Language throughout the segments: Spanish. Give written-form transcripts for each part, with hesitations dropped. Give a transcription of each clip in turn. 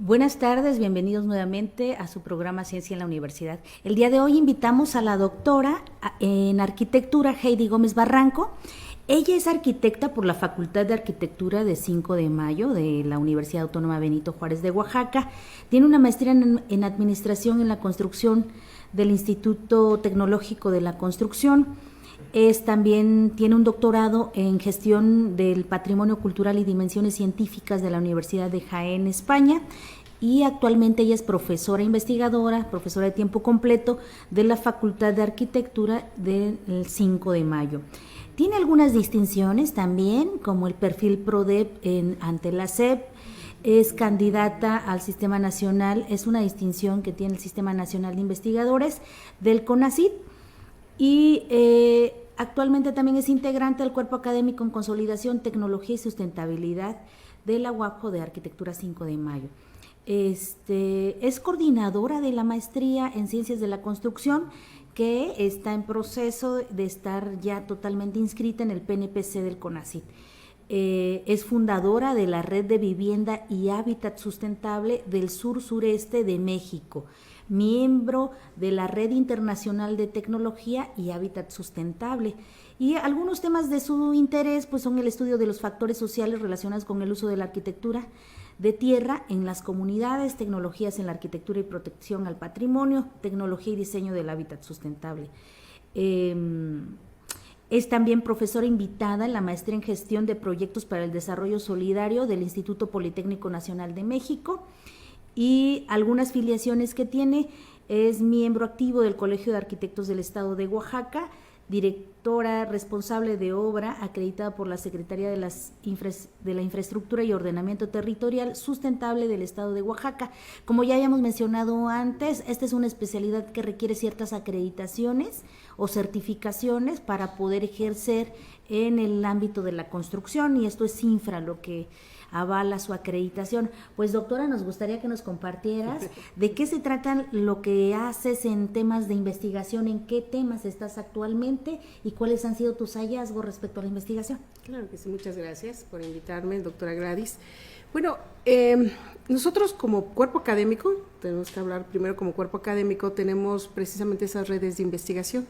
Buenas tardes, bienvenidos nuevamente a su programa Ciencia en la Universidad. El día de hoy invitamos a la doctora en arquitectura Heidi Gómez Barranco. Ella es arquitecta por la Facultad de Arquitectura de 5 de Mayo de la Universidad Autónoma Benito Juárez de Oaxaca. Tiene una maestría en Administración en la Construcción del Instituto Tecnológico de la Construcción. También tiene un doctorado en Gestión del Patrimonio Cultural y Dimensiones Científicas de la Universidad de Jaén, España, y actualmente ella es profesora investigadora, profesora de tiempo completo de la Facultad de Arquitectura del 5 de Mayo. Tiene algunas distinciones también, como el perfil PRODEP ante la SEP. Es candidata al Sistema Nacional, es una distinción que tiene el Sistema Nacional de Investigadores del CONACYT, y actualmente también es integrante del Cuerpo Académico en Consolidación, Tecnología y Sustentabilidad de la UAPJO de Arquitectura 5 de Mayo. Es coordinadora de la maestría en Ciencias de la Construcción, que está en proceso de estar ya totalmente inscrita en el PNPC del CONACYT. Es fundadora de la Red de Vivienda y Hábitat Sustentable del Sur-Sureste de México, miembro de la Red Internacional de Tecnología y Hábitat Sustentable. Y algunos temas de su interés pues son el estudio de los factores sociales relacionados con el uso de la arquitectura de tierra en las comunidades, tecnologías en la arquitectura y protección al patrimonio, tecnología y diseño del hábitat sustentable. Es también profesora invitada en la maestría en Gestión de Proyectos para el Desarrollo Solidario del Instituto Politécnico Nacional de México, y algunas filiaciones que tiene: es miembro activo del Colegio de Arquitectos del Estado de Oaxaca, directora responsable de obra acreditada por la Secretaría de la Infraestructura y Ordenamiento Territorial Sustentable del Estado de Oaxaca. Como ya habíamos mencionado antes, esta es una especialidad que requiere ciertas acreditaciones o certificaciones para poder ejercer en el ámbito de la construcción, y esto es Infra lo que avala su acreditación. Pues doctora, nos gustaría que nos compartieras de qué se trata lo que haces en temas de investigación, en qué temas estás actualmente y cuáles han sido tus hallazgos respecto a la investigación. Claro que sí, muchas gracias por invitarme, doctora Gladys. Bueno, nosotros como cuerpo académico, tenemos que hablar primero como cuerpo académico, tenemos precisamente esas redes de investigación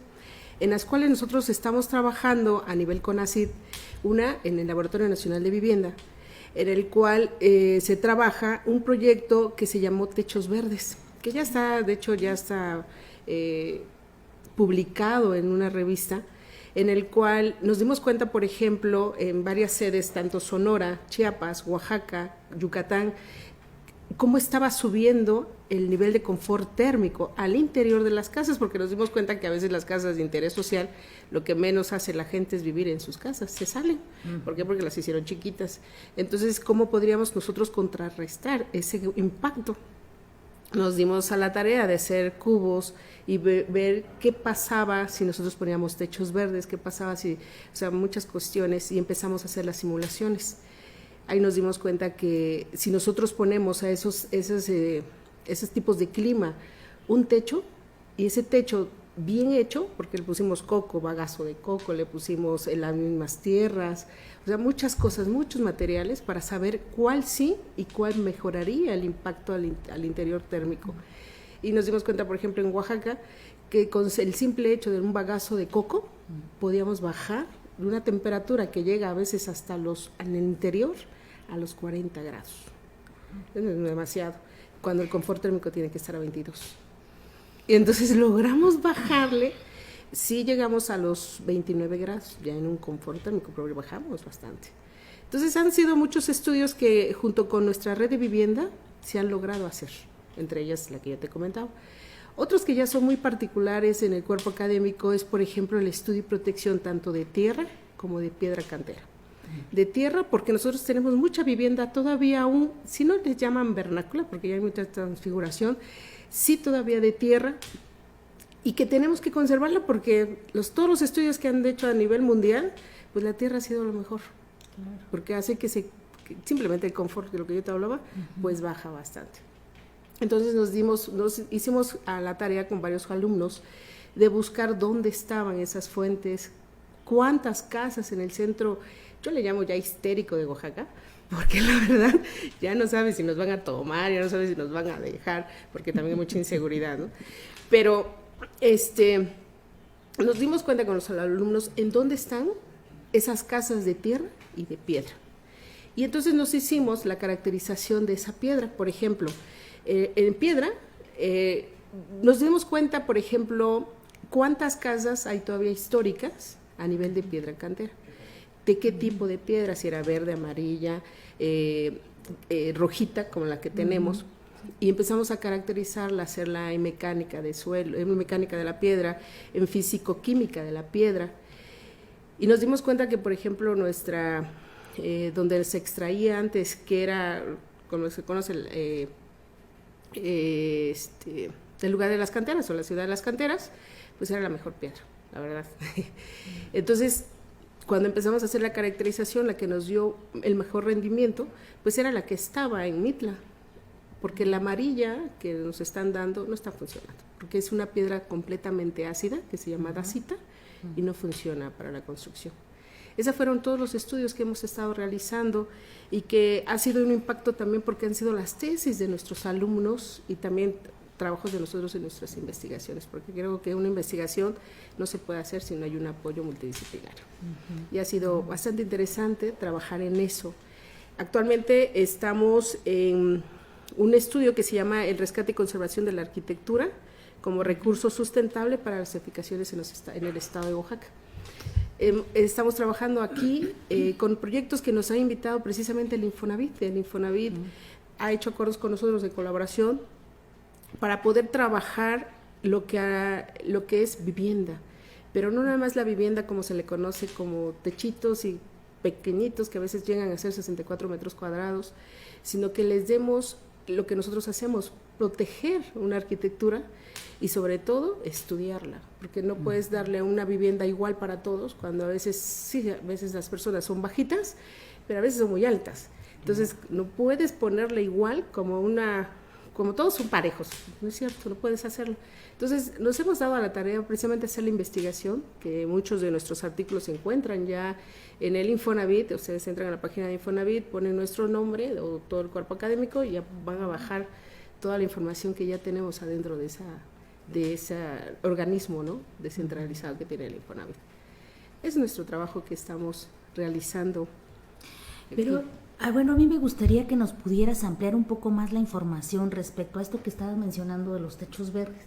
en las cuales nosotros estamos trabajando a nivel CONACYT, una en el Laboratorio Nacional de Vivienda, en el cual se trabaja un proyecto que se llamó Techos Verdes, que ya está, de hecho ya está publicado en una revista, en el cual nos dimos cuenta, por ejemplo, en varias sedes, tanto Sonora, Chiapas, Oaxaca, Yucatán, cómo estaba subiendo el nivel de confort térmico al interior de las casas, porque nos dimos cuenta que a veces las casas de interés social, lo que menos hace la gente es vivir en sus casas, se salen. ¿Por qué? Porque las hicieron chiquitas. Entonces, ¿cómo podríamos nosotros contrarrestar ese impacto? Nos dimos a la tarea de hacer cubos y ver qué pasaba si nosotros poníamos techos verdes, qué pasaba si, o sea, muchas cuestiones, y empezamos a hacer las simulaciones. Ahí nos dimos cuenta que si nosotros ponemos a esos tipos de clima un techo, y ese techo bien hecho, porque le pusimos coco, bagazo de coco, le pusimos las mismas tierras, o sea, muchas cosas, muchos materiales para saber cuál sí y cuál mejoraría el impacto al interior térmico. Y nos dimos cuenta, por ejemplo, en Oaxaca, que con el simple hecho de un bagazo de coco podíamos bajar de una temperatura que llega a veces hasta en el interior a los 40 grados. Es demasiado, cuando el confort térmico tiene que estar a 22. Y entonces logramos bajarle, sí llegamos a los 29 grados, ya en un confort térmico, pero bajamos bastante. Entonces han sido muchos estudios que junto con nuestra red de vivienda se han logrado hacer, entre ellas la que ya te comentaba. Otros que ya son muy particulares en el cuerpo académico es, por ejemplo, el estudio y protección tanto de tierra como de piedra cantera. De tierra, porque nosotros tenemos mucha vivienda todavía aún, si no les llaman vernácula, porque ya hay mucha transfiguración, sí todavía de tierra, y que tenemos que conservarla porque todos los estudios que han hecho a nivel mundial, pues la tierra ha sido lo mejor, porque hace que simplemente el confort de lo que yo te hablaba, pues baja bastante. Entonces nos hicimos a la tarea con varios alumnos de buscar dónde estaban esas fuentes, cuántas casas en el centro, yo le llamo ya histérico de Oaxaca, porque la verdad ya no sabes si nos van a tomar, ya no sabes si nos van a dejar, porque también hay mucha inseguridad, ¿no? Pero nos dimos cuenta con los alumnos en dónde están esas casas de tierra y de piedra. Y entonces nos hicimos la caracterización de esa piedra. Por ejemplo, en piedra nos dimos cuenta, por ejemplo, cuántas casas hay todavía históricas a nivel de piedra cantera. De qué tipo de piedra, si era verde, amarilla, rojita, como la que tenemos. Y empezamos a caracterizarla, hacerla en mecánica de suelo, en mecánica de la piedra, en físico-química de la piedra. Y nos dimos cuenta que, por ejemplo, donde se extraía antes, que era, como se conoce, el lugar de las canteras o la ciudad de las canteras, pues era la mejor piedra, la verdad. Entonces, cuando empezamos a hacer la caracterización, la que nos dio el mejor rendimiento, pues era la que estaba en Mitla, porque la amarilla que nos están dando no está funcionando, porque es una piedra completamente ácida, que se llama dacita, y no funciona para la construcción. Esos fueron todos los estudios que hemos estado realizando y que ha sido un impacto también porque han sido las tesis de nuestros alumnos y también trabajos de nosotros en nuestras investigaciones, porque creo que una investigación no se puede hacer si no hay un apoyo multidisciplinario. Y ha sido bastante interesante trabajar en eso. Actualmente estamos en un estudio que se llama el rescate y conservación de la arquitectura como recurso sustentable para las edificaciones en el estado de Oaxaca. Estamos trabajando aquí con proyectos que nos ha invitado precisamente el Infonavit. El Infonavit ha hecho acuerdos con nosotros de colaboración para poder trabajar lo que es vivienda, pero no nada más la vivienda como se le conoce, como techitos y pequeñitos que a veces llegan a ser 64 metros cuadrados, sino que les demos lo que nosotros hacemos, proteger una arquitectura y sobre todo estudiarla, porque no puedes darle una vivienda igual para todos, cuando a veces sí, a veces las personas son bajitas, pero a veces son muy altas. Entonces no puedes ponerle igual como todos son parejos, no es cierto, no puedes hacerlo. Entonces nos hemos dado a la tarea precisamente hacer la investigación, que muchos de nuestros artículos se encuentran ya en el Infonavit. Ustedes entran a la página de Infonavit, ponen nuestro nombre o todo el cuerpo académico y ya van a bajar toda la información que ya tenemos adentro de ese organismo, ¿no?, descentralizado que tiene el Infonavit. Es nuestro trabajo que estamos realizando. Pero bueno, a mí me gustaría que nos pudieras ampliar un poco más la información respecto a esto que estabas mencionando de los techos verdes.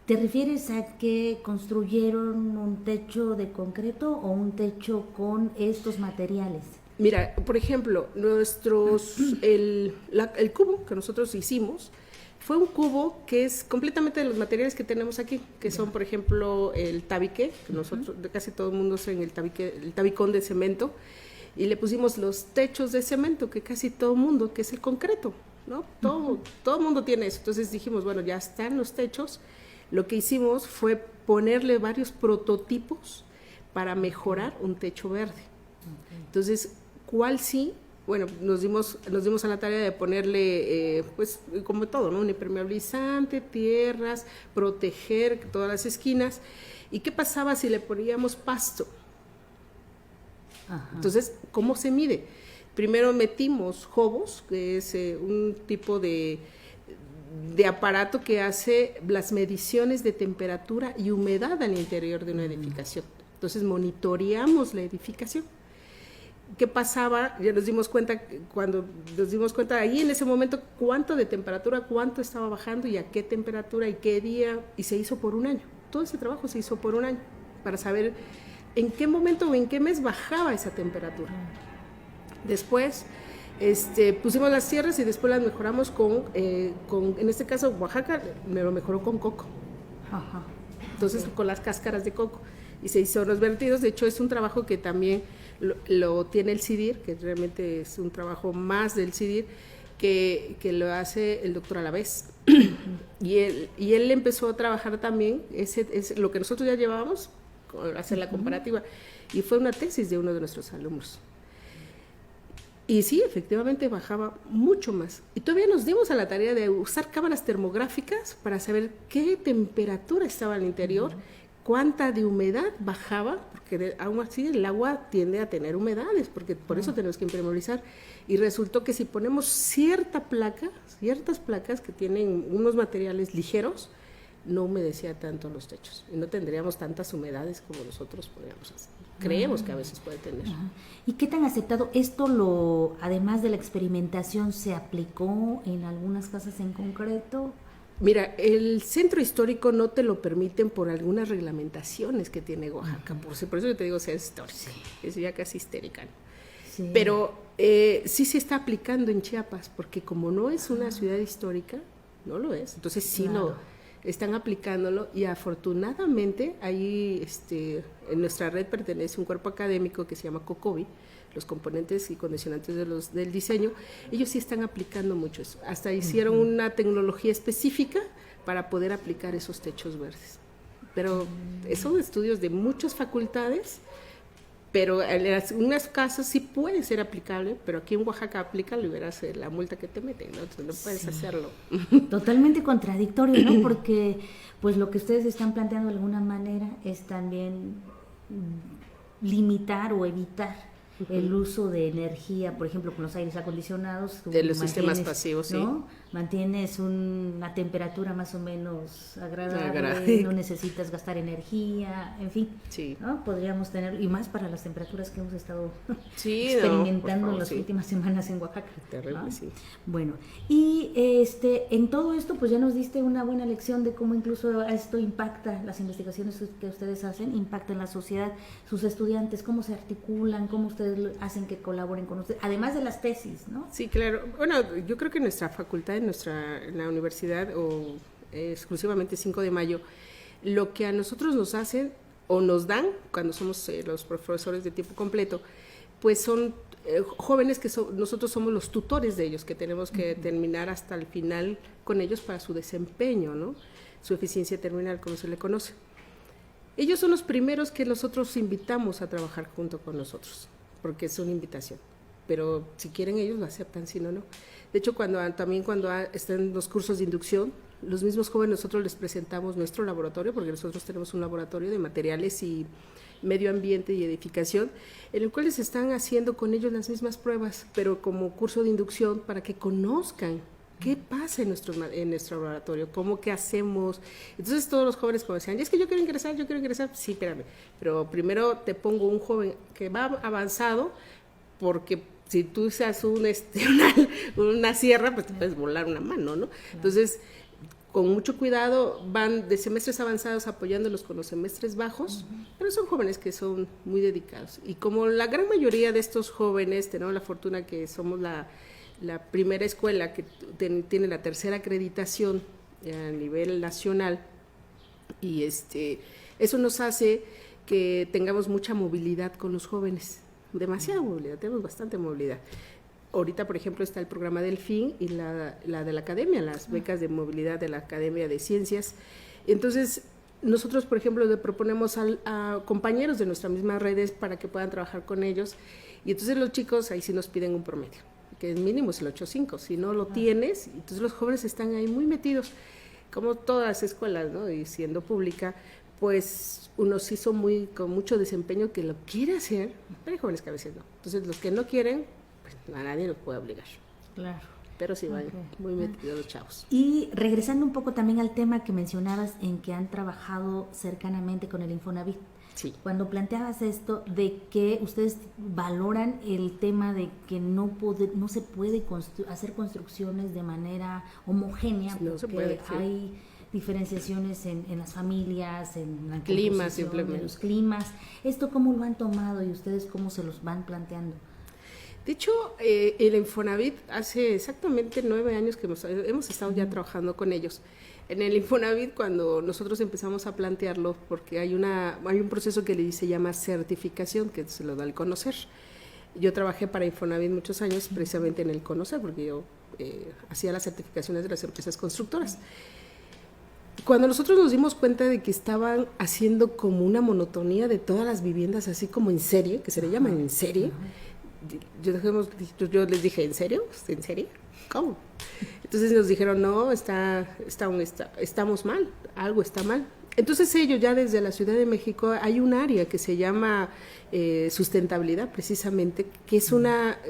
¿Te refieres a que construyeron un techo de concreto o un techo con estos materiales? Mira, por ejemplo, el cubo que nosotros hicimos fue un cubo que es completamente de los materiales que tenemos aquí, que son, por ejemplo, el tabique, que nosotros, casi todo el mundo usa el tabicón de cemento, y le pusimos los techos de cemento, que casi todo el mundo, que es el concreto, ¿no? Todo el mundo tiene eso. Entonces dijimos, bueno, ya están los techos. Lo que hicimos fue ponerle varios prototipos para mejorar un techo verde. Entonces, ¿cuál sí? Bueno, nos dimos a la tarea de ponerle, pues, como todo, ¿no?, un impermeabilizante, tierras, proteger todas las esquinas. ¿Y qué pasaba si le poníamos pasto? Entonces, ¿cómo se mide? Primero metimos jobos, que es un tipo de aparato que hace las mediciones de temperatura y humedad al interior de una edificación. Entonces, monitoreamos la edificación. ¿Qué pasaba? Ya nos dimos cuenta, ahí en ese momento, cuánto de temperatura, cuánto estaba bajando y a qué temperatura y qué día, y se hizo por un año. Todo ese trabajo se hizo por un año, para saber en qué momento o en qué mes bajaba esa temperatura. Después pusimos las tierras y después las mejoramos con en este caso Oaxaca me lo mejoró con coco. Entonces con las cáscaras de coco, y se hizo los vertidos. De hecho es un trabajo que también lo tiene el CIDIR, que realmente es un trabajo más del CIDIR, que lo hace el doctor Alavés. y él empezó a trabajar también, es lo que nosotros ya llevábamos, hacer la comparativa, y fue una tesis de uno de nuestros alumnos. Y sí, efectivamente bajaba mucho más. Y todavía nos dimos a la tarea de usar cámaras termográficas para saber qué temperatura estaba al interior, cuánta de humedad bajaba, porque aún así el agua tiende a tener humedades, porque por eso tenemos que impermeabilizar. Y resultó que si ponemos ciertas placas que tienen unos materiales ligeros, no humedecía tanto los techos y no tendríamos tantas humedades como nosotros creemos que a veces puede tener. ¿Y qué tan aceptado esto, además de la experimentación, se aplicó en algunas casas en concreto? Mira, el centro histórico no te lo permiten por algunas reglamentaciones que tiene Oaxaca, por eso yo te digo centro histórico, es ya casi histérica. Sí. Pero sí se está aplicando en Chiapas, porque como no es una ciudad histórica, no lo es, entonces sí lo están aplicándolo, y afortunadamente ahí en nuestra red pertenece un cuerpo académico que se llama COCOBI, los componentes y condicionantes del diseño. Ellos sí están aplicando mucho eso, hasta hicieron una tecnología específica para poder aplicar esos techos verdes, pero son estudios de muchas facultades, pero en unas casas sí puede ser aplicable, pero aquí en Oaxaca aplícalo y verás la multa que te meten, ¿no? Entonces no puedes hacerlo. Totalmente contradictorio, ¿no? Porque pues lo que ustedes están planteando de alguna manera es también limitar o evitar el uso de energía, por ejemplo, con los aires acondicionados. De los sistemas pasivos, ¿no? Sí. Mantienes una temperatura más o menos agradable, no necesitas gastar energía, en fin, sí. ¿no? Podríamos tener, y más para las temperaturas que hemos estado experimentando en las últimas semanas en Oaxaca. Terrible, ¿no? Sí. Bueno, y en todo esto, pues ya nos diste una buena lección de cómo incluso esto impacta, las investigaciones que ustedes hacen, impactan la sociedad, sus estudiantes, cómo se articulan, cómo ustedes hacen que colaboren con ustedes, además de las tesis, ¿no? Sí, claro. Bueno, yo creo que en nuestra facultad, en la universidad, o exclusivamente 5 de mayo, lo que a nosotros nos hacen o nos dan cuando somos los profesores de tiempo completo, pues son jóvenes que nosotros somos los tutores de ellos, que tenemos que terminar hasta el final con ellos para su desempeño, ¿no? Su eficiencia terminal, como se le conoce. Ellos son los primeros que nosotros invitamos a trabajar junto con nosotros, porque es una invitación, pero si quieren ellos lo aceptan, si no, no. De hecho, cuando están en los cursos de inducción, los mismos jóvenes nosotros les presentamos nuestro laboratorio, porque nosotros tenemos un laboratorio de materiales y medio ambiente y edificación, en el cual les están haciendo con ellos las mismas pruebas, pero como curso de inducción para que conozcan qué pasa en nuestro laboratorio, qué hacemos. Entonces todos los jóvenes como decían, es que yo quiero ingresar, sí, espérame, pero primero te pongo un joven que va avanzado, porque si tú usas una sierra, pues te puedes volar una mano, ¿no? Claro. Entonces, con mucho cuidado, van de semestres avanzados apoyándolos con los semestres bajos, pero son jóvenes que son muy dedicados. Y como la gran mayoría de estos jóvenes tenemos la fortuna que somos la primera escuela que tiene la tercera acreditación a nivel nacional, y eso nos hace que tengamos mucha movilidad con los jóvenes, demasiada movilidad, tenemos bastante movilidad. Ahorita, por ejemplo, está el programa Delfín y la de la academia, las becas de movilidad de la Academia de Ciencias. Entonces, nosotros, por ejemplo, le proponemos a compañeros de nuestras mismas redes para que puedan trabajar con ellos, y entonces los chicos ahí sí nos piden un promedio, que es mínimo es el 8.5, si no lo tienes, entonces los jóvenes están ahí muy metidos, como todas las escuelas, ¿no? Y siendo pública, pues uno sí son con mucho desempeño que lo quiere hacer, pero hay jóvenes que a veces no. Entonces los que no quieren, pues a nadie los puede obligar. Claro. Pero sí van muy metidos los chavos. Y regresando un poco también al tema que mencionabas, en que han trabajado cercanamente con el Infonavit. Sí. Cuando planteabas esto de que ustedes valoran el tema de que no se puede hacer construcciones de manera homogénea, no porque se puede, sí. Hay diferenciaciones en las familias, en la climas, simplemente. En los climas. ¿Esto cómo lo han tomado y ustedes cómo se los van planteando? De hecho, el Infonavit hace exactamente 9 años que hemos estado ya trabajando con ellos. En el Infonavit, cuando nosotros empezamos a plantearlo, porque hay un proceso que se llama certificación, que se lo da el Conocer. Yo trabajé para Infonavit muchos años precisamente en el Conocer, porque yo hacía las certificaciones de las empresas constructoras. Cuando nosotros nos dimos cuenta de que estaban haciendo como una monotonía de todas las viviendas, así como en serie, que se le llama en serie, yo les dije, ¿en serio? ¿En serio? ¿Cómo? Entonces nos dijeron, no, estamos mal, algo está mal. Entonces ellos ya desde la Ciudad de México hay un área que se llama sustentabilidad precisamente, que es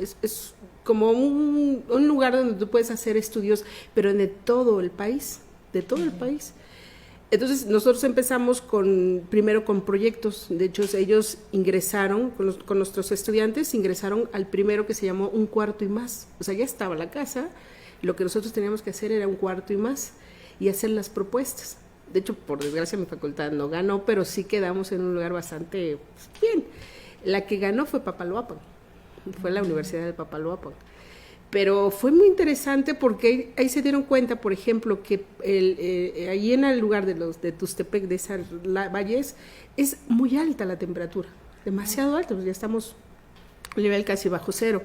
es como un lugar donde tú puedes hacer estudios, pero de todo el país, de todo el país. Entonces nosotros empezamos primero con proyectos. De hecho ellos ingresaron con nuestros estudiantes, ingresaron al primero que se llamó Un Cuarto y Más. O sea, ya estaba la casa, lo que nosotros teníamos que hacer era un cuarto y más y hacer las propuestas. De hecho, por desgracia, mi facultad no ganó, pero sí quedamos en un lugar bastante bien. La que ganó fue Papaloapan, fue la Universidad de Papaloapan. Pero fue muy interesante porque ahí se dieron cuenta, por ejemplo, que ahí en el lugar de Tustepec, de esas valles, es muy alta la temperatura, demasiado alta, pues ya estamos a nivel casi bajo cero.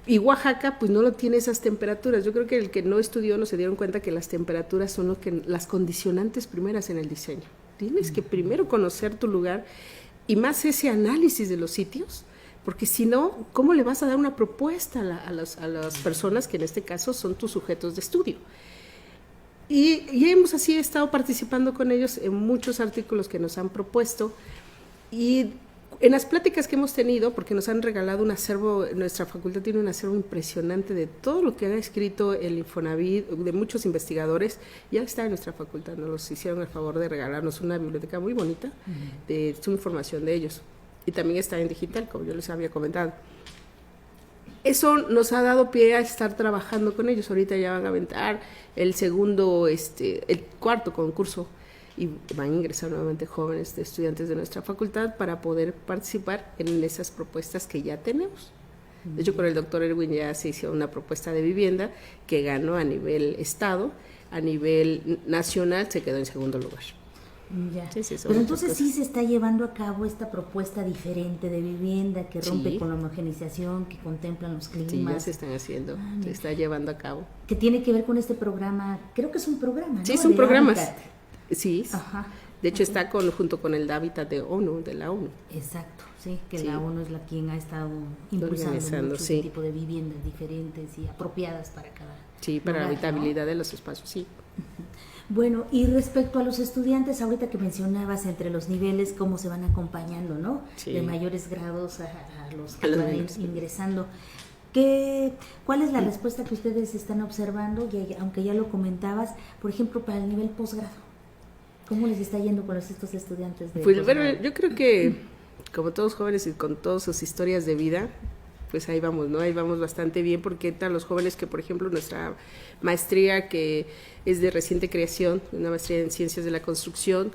Y Oaxaca, pues no lo tiene esas temperaturas. Yo creo que el que no estudió no se dieron cuenta que las temperaturas son las condicionantes primeras en el diseño. Tienes que primero conocer tu lugar y más ese análisis de los sitios, porque si no, ¿cómo le vas a dar una propuesta a las personas que en este caso son tus sujetos de estudio? Y hemos así estado participando con ellos en muchos artículos que nos han propuesto y en las pláticas que hemos tenido, porque nos han regalado un acervo, nuestra facultad tiene un acervo impresionante de todo lo que han escrito el Infonavit, de muchos investigadores, ya está en nuestra facultad, nos hicieron el favor de regalarnos una biblioteca muy bonita de su información de ellos, y también está en digital, como yo les había comentado. Eso nos ha dado pie a estar trabajando con ellos. Ahorita ya van a aventar el cuarto concurso y van a ingresar nuevamente jóvenes estudiantes de nuestra facultad para poder participar en esas propuestas que ya tenemos. De hecho, con el doctor Erwin ya se hizo una propuesta de vivienda que ganó a nivel estado, a nivel nacional se quedó en segundo lugar. Ya. Sí, pero entonces sí se está llevando a cabo esta propuesta diferente de vivienda que rompe con la homogeneización, que contemplan los climas. Sí, ya se están haciendo, se está llevando a cabo. Que tiene que ver con este programa, creo que es un programa, ¿no? Sí, son programas. Hábitat. Sí, ajá, de hecho está junto con el Hábitat de la ONU. Exacto, sí, que la ONU es quien ha estado impulsando mucho este tipo de viviendas diferentes y apropiadas para cada para la lugar, habitabilidad, ¿no?, de los espacios, sí. Bueno, y respecto a los estudiantes, ahorita que mencionabas entre los niveles, cómo se van acompañando, ¿no? Sí. De mayores grados a los que van ingresando. ¿Cuál es la respuesta que ustedes están observando? Y aunque ya lo comentabas, por ejemplo, para el nivel posgrado. ¿Cómo les está yendo con estos estudiantes de posgrado? Bueno, yo creo que como todos jóvenes y con todas sus historias de vida, pues ahí vamos, ¿no? Ahí vamos bastante bien porque están los jóvenes que, por ejemplo, nuestra maestría que es de reciente creación, una maestría en Ciencias de la Construcción,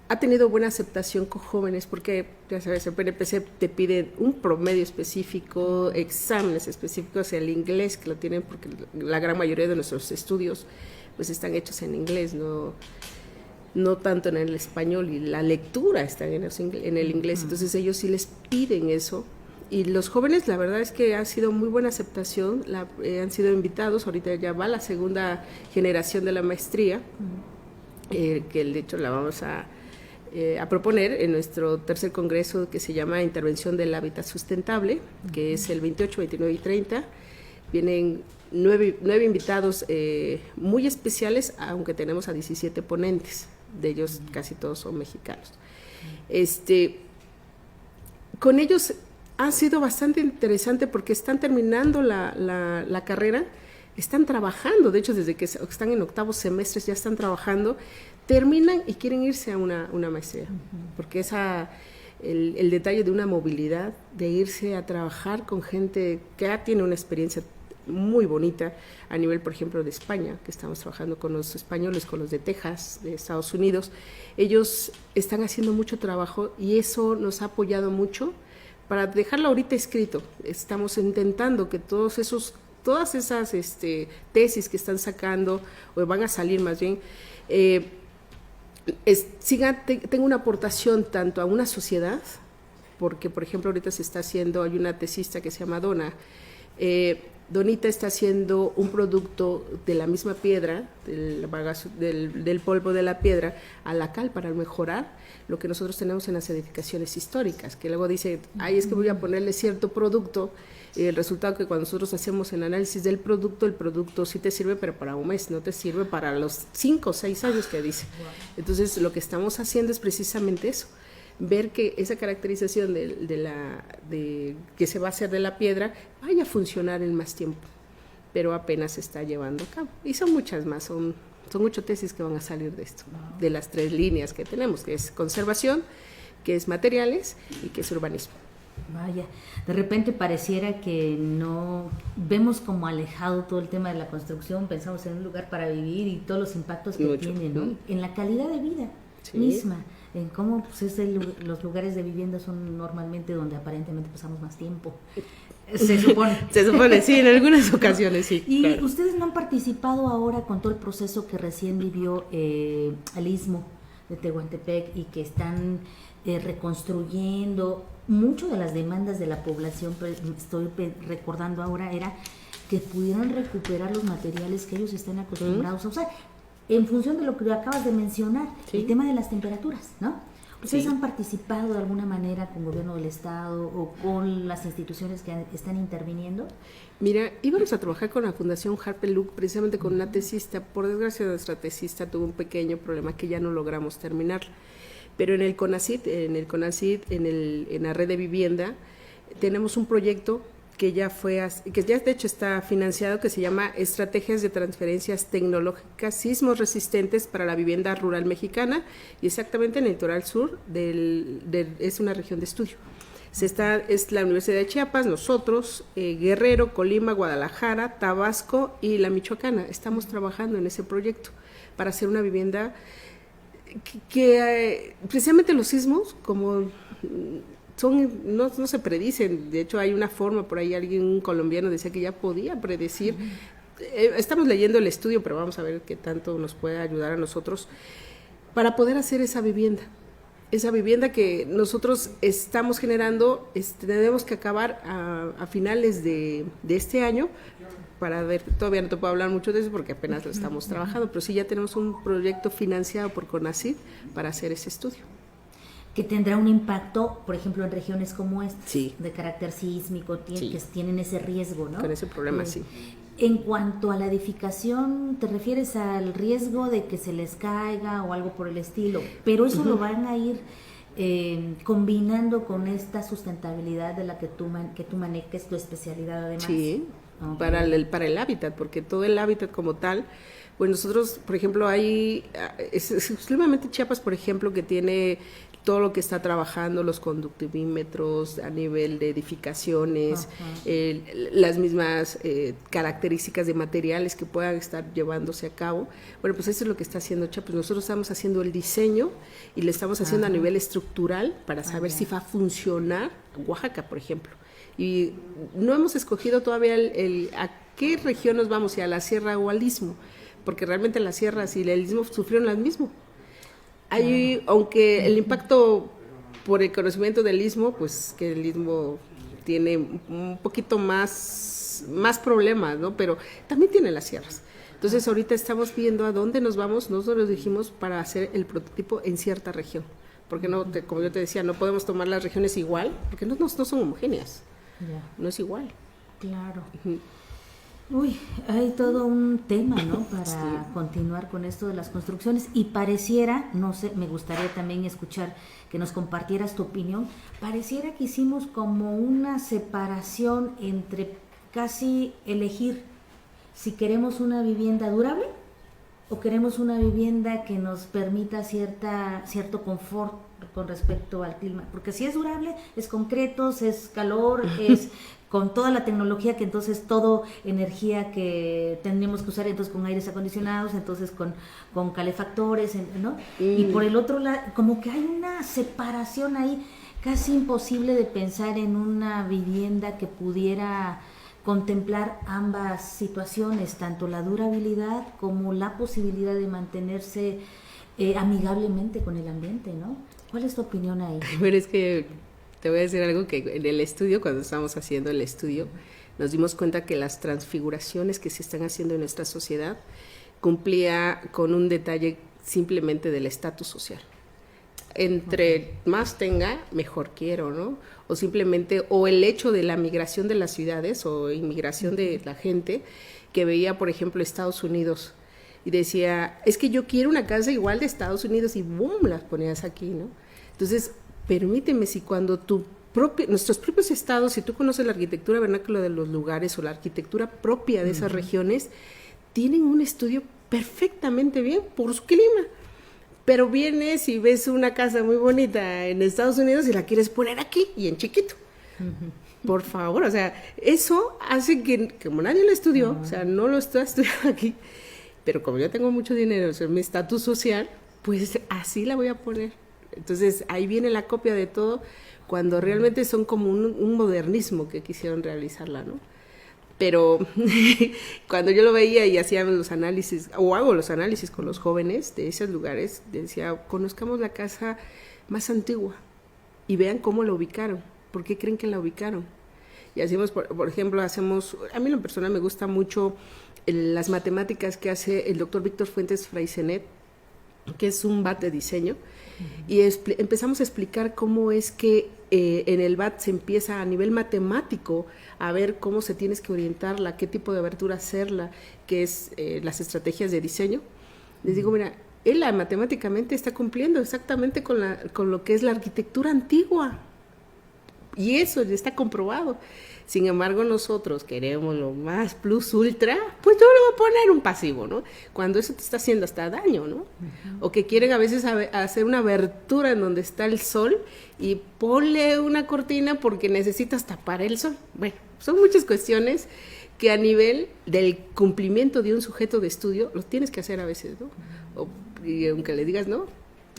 ha tenido buena aceptación con jóvenes porque, ya sabes, el PNPC te pide un promedio específico, exámenes específicos, el inglés que lo tienen porque la gran mayoría de nuestros estudios pues están hechos en inglés, no tanto en el español, y la lectura está en el inglés, entonces ellos sí les piden eso. Y los jóvenes, la verdad es que ha sido muy buena aceptación, han sido invitados, ahorita ya va la segunda generación de la maestría, que de hecho la vamos a proponer en nuestro tercer congreso que se llama Intervención del Hábitat Sustentable, que es el 28, 29 y 30. Vienen 9 invitados muy especiales, aunque tenemos a 17 ponentes, de ellos casi todos son mexicanos. Con ellos ha sido bastante interesante porque están terminando la carrera, están trabajando, de hecho desde que están en octavos semestres ya están trabajando, terminan y quieren irse a una maestría, porque el detalle de una movilidad, de irse a trabajar con gente que ya tiene una experiencia muy bonita a nivel, por ejemplo, de España, que estamos trabajando con los españoles, con los de Texas, de Estados Unidos. Ellos están haciendo mucho trabajo y eso nos ha apoyado mucho para dejarlo ahorita escrito. Estamos intentando que todas esas tesis que están sacando, o van a salir más bien, tenga una aportación tanto a una sociedad, porque por ejemplo ahorita se está haciendo, hay una tesista que se llama Donna, Donita está haciendo un producto de la misma piedra, del polvo de la piedra, a la cal para mejorar lo que nosotros tenemos en las edificaciones históricas, que luego dice, ay, es que voy a ponerle cierto producto, y el resultado que cuando nosotros hacemos el análisis del producto, el producto sí te sirve, pero para un mes, no te sirve para los 5 o 6 años que dice. Entonces, lo que estamos haciendo es precisamente eso, ver que esa caracterización de que se va a hacer de la piedra vaya a funcionar en más tiempo, pero apenas se está llevando a cabo. Y son muchas más, son 8 tesis que van a salir de esto, de las 3 líneas que tenemos, que es conservación, que es materiales y que es urbanismo. Vaya, de repente pareciera que no vemos como alejado todo el tema de la construcción, pensamos en un lugar para vivir y todos los impactos que tiene, ¿no? En la calidad de vida misma, en cómo pues, los lugares de vivienda son normalmente donde aparentemente pasamos más tiempo. Se supone. Se supone, sí, en algunas ocasiones sí. Y claro, ustedes no han participado ahora con todo el proceso que recién vivió el Istmo de Tehuantepec y que están reconstruyendo. Mucho de las demandas de la población, estoy recordando ahora, era que pudieran recuperar los materiales que ellos están acostumbrados a usar, en función de lo que acabas de mencionar, el tema de las temperaturas, ¿no? ¿Ustedes han participado de alguna manera con el gobierno del estado o con las instituciones que están interviniendo? Mira, íbamos a trabajar con la Fundación Harper Luke, precisamente con una tesista. Por desgracia, nuestra tesista tuvo un pequeño problema que ya no logramos terminar. Pero en el CONACYT, en la red de vivienda, tenemos un proyecto que ya de hecho está financiado, que se llama Estrategias de Transferencias Tecnológicas Sismos Resistentes para la Vivienda Rural Mexicana, y exactamente en el litoral sur es una región de estudio. Es la Universidad de Chiapas, nosotros, Guerrero, Colima, Guadalajara, Tabasco y la Michoacana. Estamos trabajando en ese proyecto para hacer una vivienda que precisamente los sismos, como no se predicen. De hecho, hay una forma, por ahí un colombiano decía que ya podía predecir. Estamos leyendo el estudio, pero vamos a ver qué tanto nos puede ayudar a nosotros para poder hacer esa vivienda que nosotros estamos generando. Tenemos que acabar a finales de este año, para ver, todavía no te puedo hablar mucho de eso porque apenas lo estamos trabajando, pero sí ya tenemos un proyecto financiado por CONACYT para hacer ese estudio. Que tendrá un impacto, por ejemplo, en regiones como esta, sí, de carácter sísmico, que tienen ese riesgo, ¿no? Con ese problema, sí. En cuanto a la edificación, ¿te refieres al riesgo de que se les caiga o algo por el estilo? Pero eso lo van a ir combinando con esta sustentabilidad de la que tú manejas, tu especialidad además. Sí. Para el hábitat, porque todo el hábitat como tal, pues nosotros, por ejemplo, es exclusivamente Chiapas, por ejemplo, que tiene todo lo que está trabajando, los conductivímetros a nivel de edificaciones, las mismas características de materiales que puedan estar llevándose a cabo. Bueno, pues eso es lo que está haciendo Chiapas. Nosotros estamos haciendo el diseño y le estamos haciendo a nivel estructural para saber si va a funcionar Oaxaca, por ejemplo. Y no hemos escogido todavía a qué región nos vamos, si a la sierra o al istmo, porque realmente las sierras y el istmo sufrieron lo mismo. Aunque el impacto por el conocimiento del istmo, pues que el istmo tiene un poquito más problemas, ¿no? Pero también tiene las sierras. Entonces ahorita estamos viendo a dónde nos vamos. Nosotros dijimos para hacer el prototipo en cierta región, porque como yo te decía, no podemos tomar las regiones igual, porque no son homogéneas. No es igual. Claro. Uy, hay todo un tema, ¿no? Para continuar con esto de las construcciones, y pareciera, no sé, me gustaría también escuchar que nos compartieras tu opinión, pareciera que hicimos como una separación entre casi elegir si queremos una vivienda durable o queremos una vivienda que nos permita cierto confort con respecto al clima, porque si es durable, es concreto, es calor, es con toda la tecnología, que entonces todo energía que tendríamos que usar, entonces con aires acondicionados, entonces con calefactores, ¿no? Y por el otro lado, como que hay una separación ahí casi imposible de pensar en una vivienda que pudiera contemplar ambas situaciones, tanto la durabilidad como la posibilidad de mantenerse amigablemente con el ambiente, ¿no? ¿Cuál es tu opinión ahí? Pero es que te voy a decir algo que en el estudio, cuando estábamos haciendo el estudio, nos dimos cuenta que las transfiguraciones que se están haciendo en nuestra sociedad cumplía con un detalle simplemente del estatus social. Entre más tenga, mejor quiero, ¿no? O simplemente, o el hecho de la migración de las ciudades o inmigración de la gente que veía, por ejemplo, Estados Unidos y decía, es que yo quiero una casa igual de Estados Unidos y boom, las ponías aquí, ¿no? Entonces, permíteme, si cuando nuestros propios estados, si tú conoces la arquitectura vernácula de los lugares o la arquitectura propia de esas regiones, tienen un estudio perfectamente bien por su clima. Pero vienes y ves una casa muy bonita en Estados Unidos y la quieres poner aquí y en chiquito. Por favor, o sea, eso hace que, como nadie lo estudió, o sea, no lo estoy estudiando aquí, pero como yo tengo mucho dinero, o sea, mi estatus social, pues así la voy a poner. Entonces, ahí viene la copia de todo, cuando realmente son como un modernismo que quisieron realizarla, ¿no? Pero cuando yo lo veía y hacíamos los análisis, o hago los análisis con los jóvenes de esos lugares, decía, conozcamos la casa más antigua y vean cómo la ubicaron, por qué creen que la ubicaron. Y hacemos, por ejemplo, a mí en lo personal me gusta mucho las matemáticas que hace el doctor Víctor Fuentes Fraisenet, que es un VAT de diseño, y empezamos a explicar cómo es que en el VAT se empieza a nivel matemático a ver cómo se tienes que orientarla, qué tipo de abertura hacerla, qué es las estrategias de diseño. Les digo, mira, él matemáticamente está cumpliendo exactamente con lo que es la arquitectura antigua, y eso ya está comprobado. Sin embargo, nosotros queremos lo más plus ultra, pues yo le voy a poner un pasivo, ¿no? Cuando eso te está haciendo hasta daño, ¿no? O que quieren a veces hacer una abertura en donde está el sol y ponle una cortina porque necesitas tapar el sol. Bueno, son muchas cuestiones que a nivel del cumplimiento de un sujeto de estudio lo tienes que hacer a veces, ¿no? Y aunque le digas no,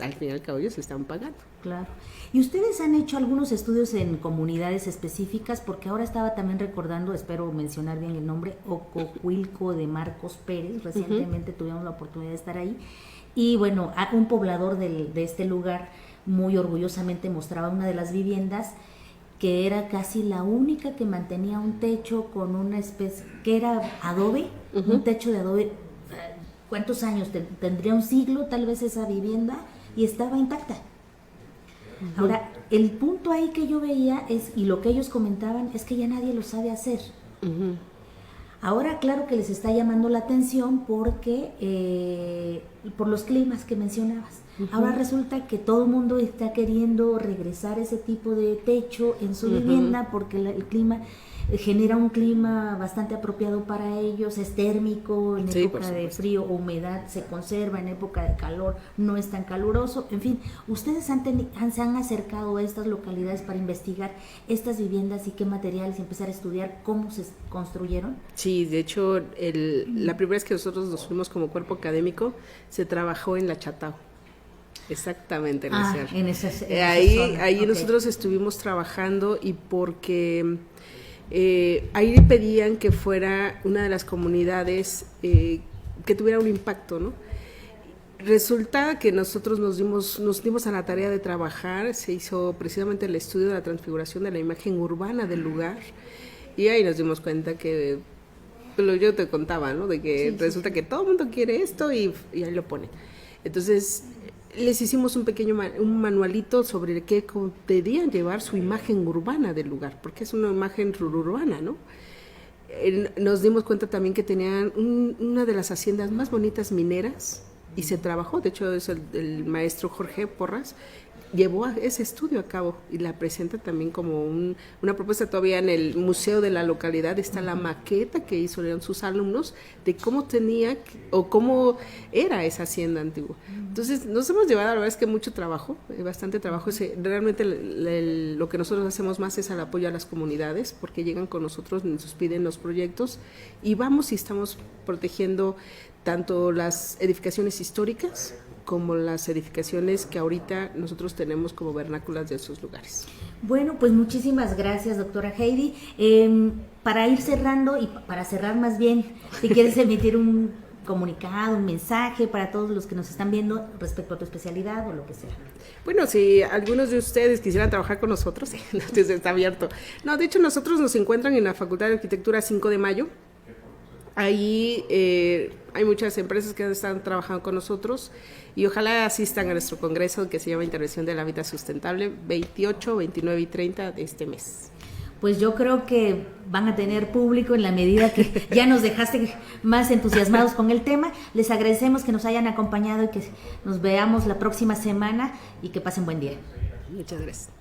al fin y al cabo ellos se están pagando. Claro. ¿Y ustedes han hecho algunos estudios en comunidades específicas? Porque ahora estaba también recordando, espero mencionar bien el nombre, Ococuilco de Marcos Pérez. Recientemente tuvimos la oportunidad de estar ahí. Y bueno, un poblador de este lugar muy orgullosamente mostraba una de las viviendas que era casi la única que mantenía un techo con una especie, que era adobe, un techo de adobe. ¿Cuántos años? Tendría un siglo tal vez esa vivienda y estaba intacta. Ahora, el punto ahí que yo veía es, y lo que ellos comentaban, es que ya nadie lo sabe hacer. Ahora, claro que les está llamando la atención porque por los climas que mencionabas. Ahora resulta que todo el mundo está queriendo regresar ese tipo de techo en su vivienda porque el clima genera un clima bastante apropiado para ellos, es térmico, en época de frío o humedad se conserva, en época de calor no es tan caluroso. En fin, ¿ustedes se han acercado a estas localidades para investigar estas viviendas y qué materiales y empezar a estudiar cómo se construyeron? Sí, de hecho, la primera vez que nosotros nos fuimos como cuerpo académico, se trabajó en la Chatao. Exactamente, en esa ahí nosotros estuvimos trabajando y porque ahí pedían que fuera una de las comunidades que tuviera un impacto, ¿no? Resulta que nosotros nos dimos a la tarea de trabajar, se hizo precisamente el estudio de la transfiguración de la imagen urbana del lugar y ahí nos dimos cuenta que, yo te contaba, ¿no? De que resulta que todo el mundo quiere esto y ahí lo ponen. Entonces les hicimos un manualito sobre qué debían llevar su imagen urbana del lugar, porque es una imagen urbana, ¿no? Nos dimos cuenta también que tenían una de las haciendas más bonitas mineras y se trabajó, de hecho es el maestro Jorge Porras llevó ese estudio a cabo y la presenta también como una propuesta. Todavía en el museo de la localidad está la maqueta que hicieron sus alumnos de cómo cómo era esa hacienda antigua. Entonces nos hemos llevado, la verdad es que mucho trabajo, bastante trabajo. Realmente lo que nosotros hacemos más es el apoyo a las comunidades, porque llegan con nosotros, nos piden los proyectos y vamos y estamos protegiendo tanto las edificaciones históricas como las edificaciones que ahorita nosotros tenemos como vernáculas de esos lugares. Bueno, pues muchísimas gracias, doctora Heidi. Para ir cerrando y para cerrar más bien, si quieres emitir un comunicado, un mensaje para todos los que nos están viendo respecto a tu especialidad o lo que sea. Bueno, si algunos de ustedes quisieran trabajar con nosotros, entonces está abierto. No, de hecho nosotros nos encuentran en la Facultad de Arquitectura 5 de Mayo. Ahí hay muchas empresas que están trabajando con nosotros y ojalá asistan a nuestro congreso que se llama Intervención del Hábitat Sustentable 28, 29 y 30 de este mes. Pues yo creo que van a tener público en la medida que ya nos dejaste más entusiasmados con el tema. Les agradecemos que nos hayan acompañado y que nos veamos la próxima semana y que pasen buen día. Muchas gracias.